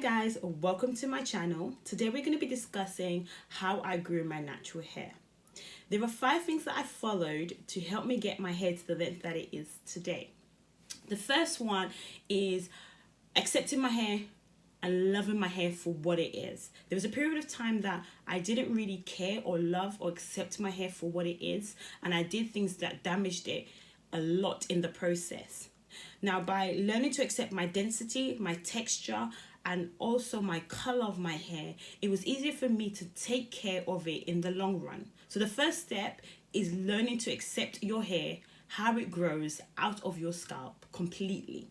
guys, welcome to my channel. Today we're going to be discussing how I grew my natural hair. There are 5 things that I followed to help me get my hair to the length that it is today. The first one is accepting my hair and loving my hair for what it is. There was a period of time that I didn't really care or love or accept my hair for what it is, and I did things that damaged it a lot in the process. Now, by learning to accept my density, my texture, and also my color of my hair, it was easier for me to take care of it in the long run. So the first step is learning to accept your hair, how it grows out of your scalp completely.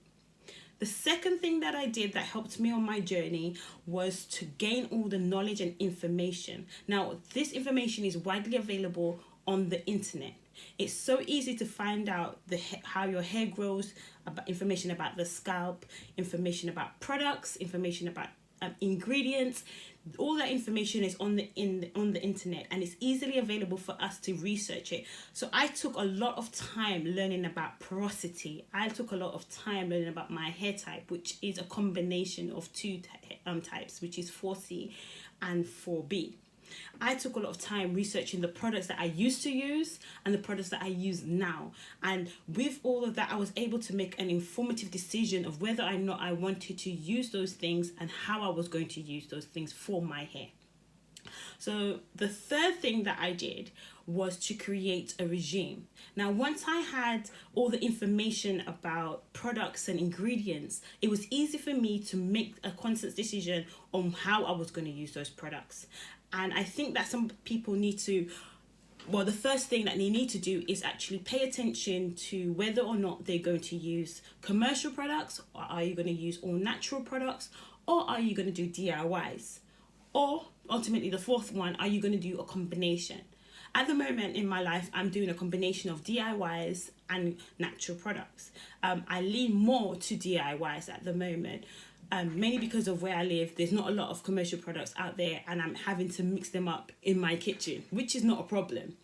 The second thing that I did that helped me on my journey was to gain all the knowledge and information. Now, this information is widely available on the internet. It's so easy to find out how your hair grows, about information about the scalp, information about products, information about ingredients. All that information is on the internet, and it's easily available for us to research it. So I took a lot of time learning about porosity. I took a lot of time learning about my hair type, which is a combination of two types, which is 4C and 4B. I took a lot of time researching the products that I used to use and the products that I use now. And with all of that, I was able to make an informative decision of whether or not I wanted to use those things and how I was going to use those things for my hair. So the third thing that I did was to create a regime. Now, once I had all the information about products and ingredients, it was easy for me to make a conscious decision on how I was going to use those products. And I think that some people need to, the first thing that they need to do is actually pay attention to whether or not they're going to use commercial products, or are you going to use all natural products, or are you going to do DIYs? Or ultimately the fourth one, are you going to do a combination? At the moment in my life, I'm doing a combination of DIYs and natural products. I lean more to DIYs at the moment. Mainly because of where I live, there's not a lot of commercial products out there, and I'm having to mix them up in my kitchen, which is not a problem.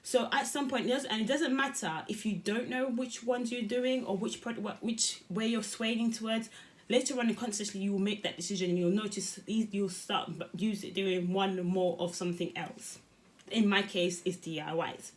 So at some point, it doesn't matter if you don't know which ones you're doing or which product, which way you're swaying towards. Later on, consciously, you will make that decision, and you'll notice you'll start doing one more of something else. In my case, it's DIYs.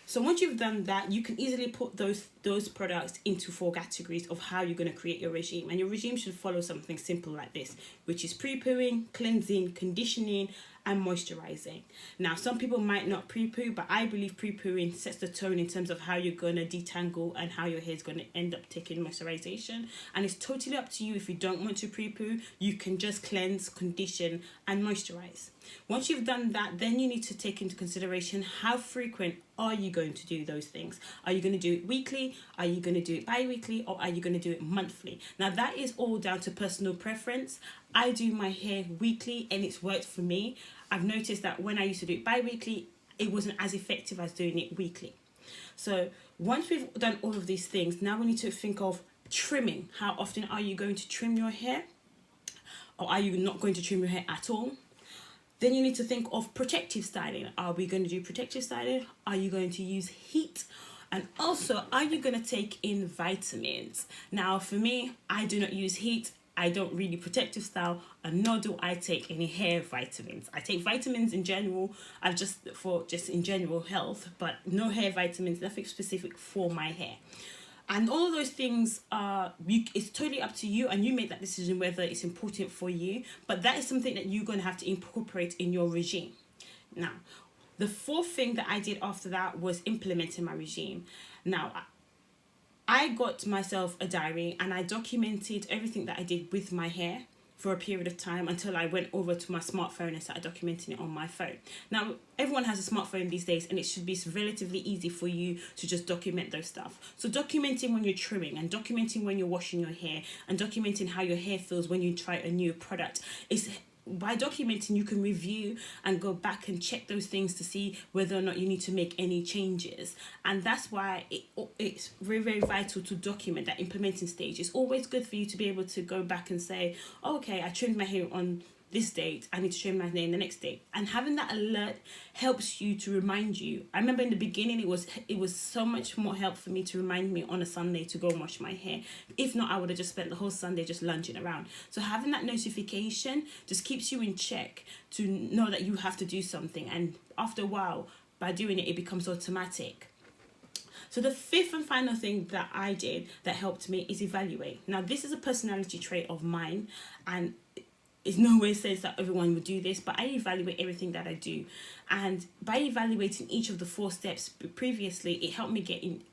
So once you've done that, you can easily put those products into 4 categories of how you're going to create your regime. And your regime should follow something simple like this, which is pre-pooing, cleansing, conditioning, and moisturizing. Now, some people might not pre-poo, but I believe pre-pooing sets the tone in terms of how you're going to detangle and how your hair is going to end up taking moisturization. And it's totally up to you. If you don't want to pre-poo, you can just cleanse, condition, and moisturize. Once you've done that, then you need to take into consideration how frequent are you going to do those things. Are you going to do it weekly? Are you going to do it bi-weekly? Or are you going to do it monthly? Now, that is all down to personal preference. I do my hair weekly, and it's worked for me. I've noticed that when I used to do it bi-weekly, it wasn't as effective as doing it weekly. So once we've done all of these things, now we need to think of trimming. How often are you going to trim your hair? Or are you not going to trim your hair at all? Then you need to think of protective styling. Are we going to do protective styling? Are you going to use heat? And also, are you going to take in vitamins? Now, for me, I do not use heat. I don't really protective style, and nor do I take any hair vitamins. I take vitamins in general, just in general health, but no hair vitamins, nothing specific for my hair. And all of those things it's totally up to you, and you make that decision whether it's important for you. But that is something that you're going to have to incorporate in your regime. Now, the fourth thing that I did after that was implementing my regime. Now, I got myself a diary, and I documented everything that I did with my hair for a period of time until I went over to my smartphone and started documenting it on my phone. Now, everyone has a smartphone these days, and it should be relatively easy for you to just document those stuff. So documenting when you're trimming, and documenting when you're washing your hair, and documenting how your hair feels when you try a new product is... By documenting, you can review and go back and check those things to see whether or not you need to make any changes. And that's why it's very, very vital to document that implementing stage. It's always good for you to be able to go back and say, oh, okay, I trimmed my hair on this date, I need to trim my hair the next day. And having that alert helps you to remind you. I remember in the beginning it was so much more help for me to remind me on a Sunday to go wash my hair. If not, I would have just spent the whole Sunday just lunging around. So having that notification just keeps you in check to know that you have to do something, and after a while, by doing it, it becomes automatic. So the fifth and final thing that I did that helped me is evaluate. Now, this is a personality trait of mine, and it's no way says that everyone would do this, but I evaluate everything that I do. And by evaluating each of the 4 steps previously, it helped me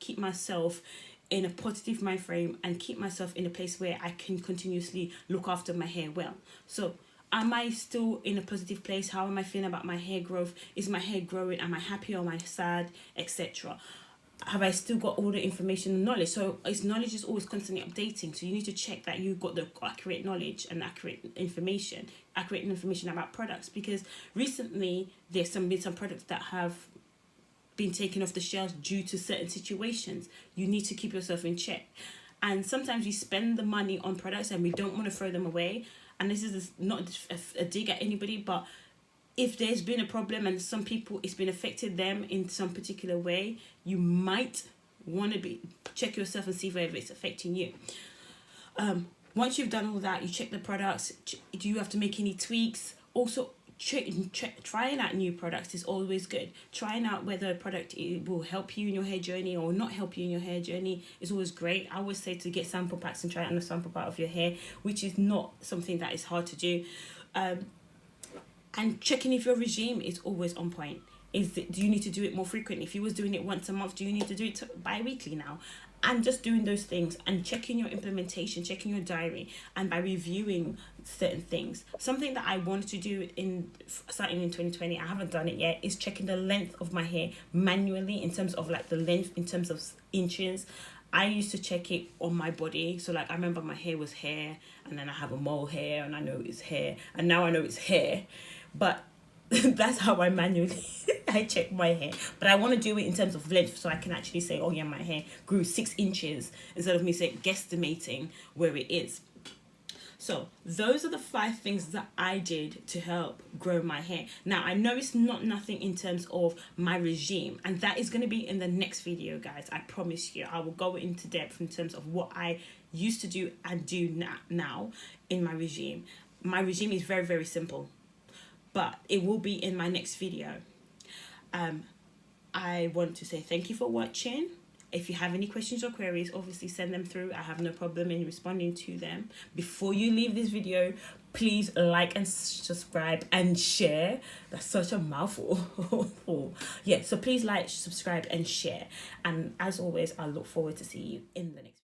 keep myself in a positive mind frame and keep myself in a place where I can continuously look after my hair well. So am I still in a positive place? How am I feeling about my hair growth? Is my hair growing? Am I happy or am I sad, etc.? Have I still got all the information and knowledge? So knowledge is always constantly updating. So you need to check that you've got the accurate knowledge and accurate information about products. Because recently there's been some products that have been taken off the shelves due to certain situations. You need to keep yourself in check. And sometimes we spend the money on products and we don't want to throw them away. And this is not a dig at anybody, but if there's been a problem and some people it's been affected them in some particular way, you might want to check yourself and see whether it's affecting you. Once you've done all that, you check the products. Do you have to make any tweaks? Also, trying out new products is always good. Trying out whether a product will help you in your hair journey or not help you in your hair journey is always great. I always say to get sample packs and try it on a sample part of your hair, which is not something that is hard to do. And checking if your regime is always on point. Do you need to do it more frequently? If you was doing it once a month, do you need to do it bi-weekly now? And just doing those things and checking your implementation, checking your diary, and by reviewing certain things. Something that I wanted to do starting in 2020, I haven't done it yet, is checking the length of my hair manually in terms of like the length in terms of inches. I used to check it on my body. So like I remember my hair was hair, and then I have a mole hair and I know it's hair, and now I know it's hair. But that's how I manually I check my hair. But I want to do it in terms of length, so I can actually say, oh yeah, my hair grew 6 inches, instead of me saying guesstimating where it is. So those are the 5 things that I did to help grow my hair. Now, I know it's nothing in terms of my regime, and that is going to be in the next video, guys. I promise you, I will go into depth in terms of what I used to do and do now in my regime. My regime is very, very simple, but it will be in my next video. I want to say thank you for watching. If you have any questions or queries, obviously send them through. I have no problem in responding to them. Before you leave this video, please like and subscribe and share. That's such a mouthful. Yeah, so please like, subscribe and share. And as always, I look forward to see you in the next video.